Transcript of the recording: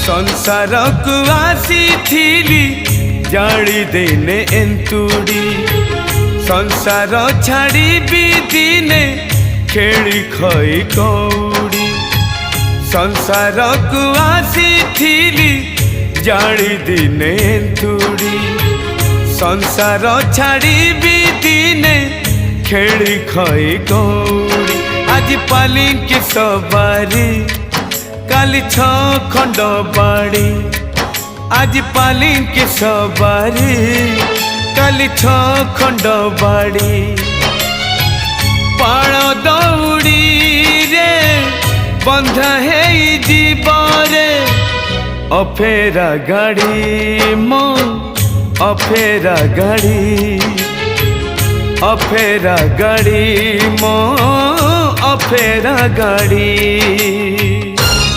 संसार को आसी थी जाड़ी देने एंतुड़ी संसार छाड़ी भी दिने खेली खई कौड़ी संसार को आसी थी जाड़ी दिने एंतुड़ी संसार छाड़ी भी दिने खेली खई कौड़ी आज पालिंकी सवारी काली छ खंड बाड़ी आज पालिंकी सवारी काली छ खंड बाड़ी पाण दौड़ी रे बंधा है जीवरे अफेरा गाड़ी मो अफेरा गाड़ी अफेरा गाड़ी मो अफेरा गाड़ी।